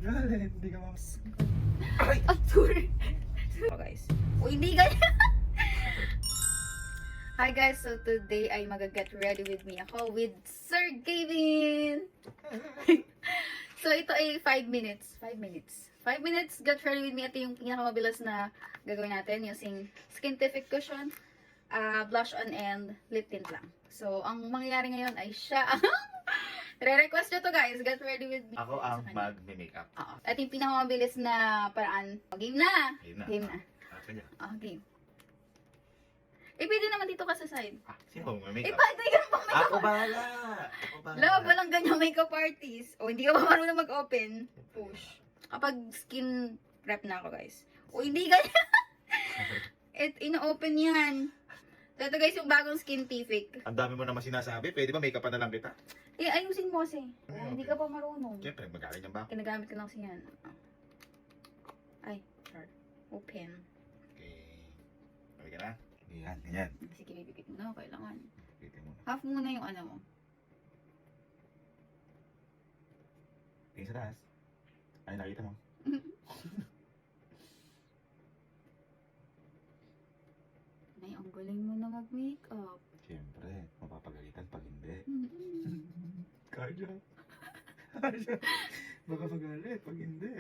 magalit, hindi ka mamas... Ay, sorry. So guys. Oh, hindi ganyan. Hi guys, so today ay mag-get ready with me ako with Sir Gavin. So ito ay 5 minutes. 5 minutes. 5 minutes get ready with me. Ito yung pinakamabilis na gagawin natin using Skintific Cushion, blush on and lip tint lang. So ang mangyayari ngayon ay siya ang re-request nyo to guys. Get ready with me. Ako ang mag-makeup. Oo. At yung pinakamabilis na paraan. Game na! Game na. Kanya. Game. Pwede naman dito ka sa side. Sino mag-makeup? Pwede ka naman makeup. Ako bahala! Love, walang ganyan makeup artist. O, hindi ka pa marunong mag-open. Push. Kapag skin prep na ako guys. O, hindi ganyan. Ino-open yan. Ito guys, yung bagong Skintific. Ang dami mo naman sinasabi. Pwede ba makeup na lang kita? Ayusin mo kasi. Hindi ka pa marunong. Siyempre, mag-aaral niyan ba? Kinagamit ko lang siya yan. Ay, sorry. Open. Okay. Okay ka na? Yan, ganyan. Sige, bibigit mo na. Kailangan. Pitin mo na. Half muna yung ano mo. Tingin sa taas. Ay, nakita mo. Ay, ang galing mo na mag-makeup. Siyempre, mapapagalitan pag hindi. Mm. Kaya. Kaya. Baka magalit pag hindi.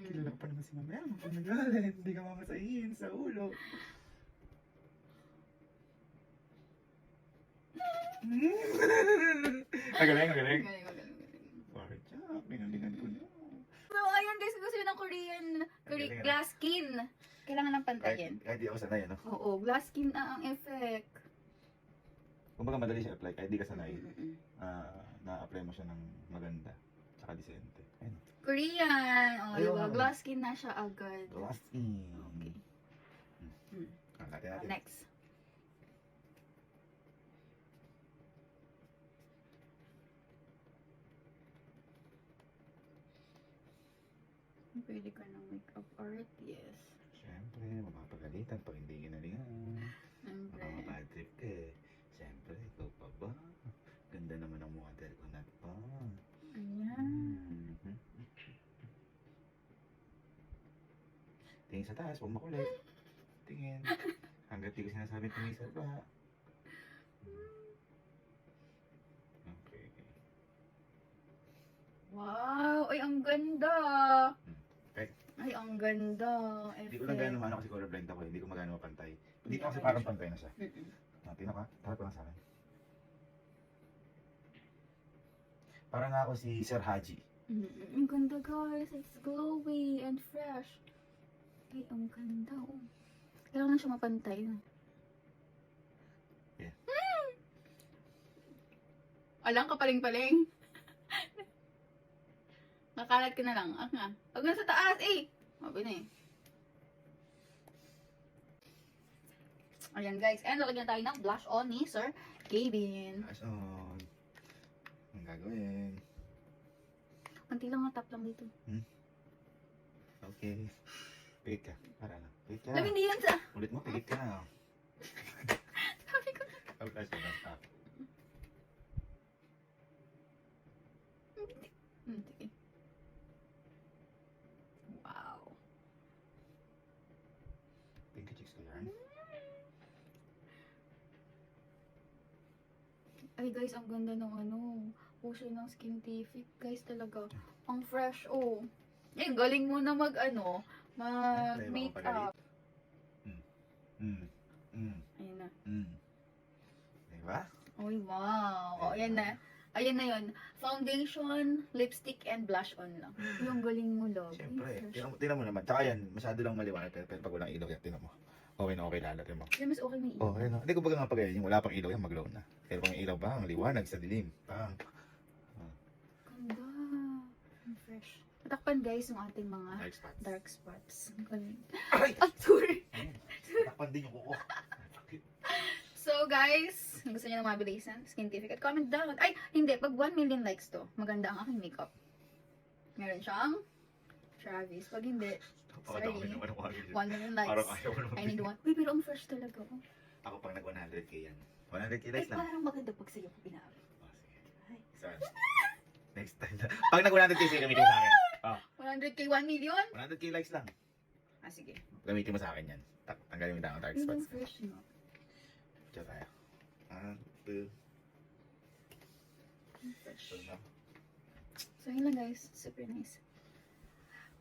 Kilala ko pa naman si Mamaya. Pag nagalit, hindi ka mamasahin sa ulo. Magaling, magaling. Galing. Sorry, Jack. Pinalingan ko na. So, ayan guys, gusto yun ng Korean glass skin. Kailangan ng pantayin. Kahit di ako sanay, ano? Oo, glass skin ang effect. Kumbaga madali siya apply. Kahit di ka sanay, Mm-mm. na-apply mo siya ng maganda. Tsaka disente. Ayun. Korean. Oh, Ayun. diba? Glass skin na siya agad. Glass in. Okay. Natin. Next. Pwede ka ng makeup artist. Siyempre, mapapagalitan pag hindi ginalingan. Siyempre. Makakabad trip ka eh. Siyempre, ikaw pa ba? Ganda naman ang model ko na pa. Ayan. Tingin sa taas, huwag makulit. Tingin. Hanggat di ko sinasabing tingin sa baba. Okay. Wow! Ay, ang ganda! Okay. Ay, ang ganda. Hindi ko lang gano'n maano kasi colorblind ako. Hindi ko magano mapantay. Dito kasi parang pantay na siya. Tingnan ka. Tarap ko lang sa akin. Parang nga ako si Sir Haji. Ang ganda guys. It's glowy and fresh. Ay, ang ganda. Oh. Kailangan lang siya mapantay. Yeah. Alang ka paling-paling. Nakalat ka na lang. Nga. Pag nasa taas, Mabi na eh. Ayan guys. And lalagyan tayo ng blush on ni Sir Gavin. Blush on. Ang gagawin. Kunti lang nga, tap lang dito. Okay. Pigit ka. Para na. Pigit ka. Alam, hindi yan sa... Ulit mo, pigit ka na. Sabi ko na. Blush on. Sige. Wow. Pinky chicks ko yan. Ay guys, ang ganda ng puso ng Skintific. Guys, talaga. Ang fresh, oh. Galing mo na mag-makeup. Ayan na. Diba? Uy, wow. O, ayan na. Ayan na yun. Foundation, lipstick, and blush on lang. Yung galing mo, love. Siyempre. Tingnan mo naman. Tsaka yan, masyado lang maliwanag. Pero pag walang ilaw yan, tingnan mo. Okay na okay lalo. Tingnan mo. Kaya mas okay may ilaw. Oh, ayun. Hindi ko baga nga pag yung wala pang ilaw yan, mag-glow na. Pero pang ilaw ba, ang liwanag sa dilim. Pang. Ganda. Ang fresh. Patakpan guys yung ating mga Dark spots. dark spots. Ang galing. Ay! Sorry. Takpan din yung kuko. So guys, kung gusto niyo ng mabilisan, Skintific, comment down. Ay, hindi. Pag 1 million likes to, maganda ang aking makeup. Meron siyang Travis. Pag hindi, sorry. 1 million likes. Parang ayaw mo naman. I need one. Uy, pero ang fresh talaga. Oh. Ako pag nag 100k yan. 100k Ay, likes lang. parang maganda pag sa'yo ko pinaabi. Oh, sige. Ay. Saan? Next time na. Pag nag 100k, sige, gamitin sa akin. Oh. 100k 100k, 1 million? 100k likes lang. Ah, sige. Gamitin mo sa akin yan. Tanggalin mo yung dark Yung spots. fresh, no? Diyan tayo. 1, 2, Fresh. 3 na. So, yun lang guys. Super nice.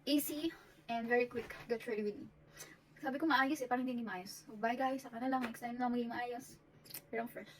Easy and very quick. Get ready with me. Sabi ko maayos eh, parang hindi maayos. So, bye guys. Saka na lang. Next time na lang maging maayos. Pero ang fresh.